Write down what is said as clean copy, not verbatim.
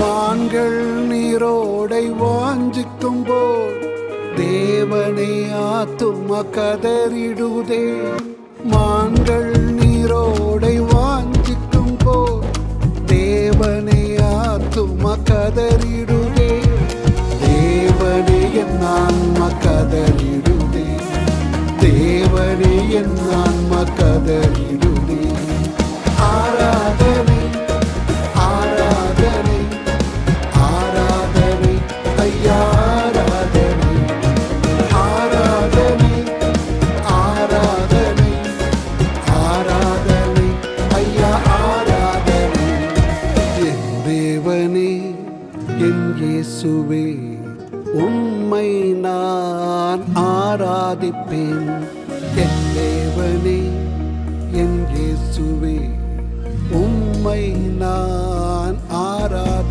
மான்கள் நீரோடை வாஞ்சிக்கும் போல் தேவனை ஆத்துமா கதறிடுதே. மான்கள் நீரோடை வாஞ்சிக்கும் போல் தேவனை ஆத்துமா கதறிடுதே. தேவனே என் ஆன்மா கதறிடுதே. தேவனே என் ஆன்மா கதறிடுதே. ஆராதனை ஆராதனை ஆராதனை ஐயா ஆராதனை. ஆராதனை ஆராதனை ஆராதனை ஐயா ஆராதனை. என் தேவனே என் இயேசுவே உம்மை நான் ஆராதிப்பேன். என் தேவனே என் இயேசுவே உம்மை நான் ஆராதிப்பேன்.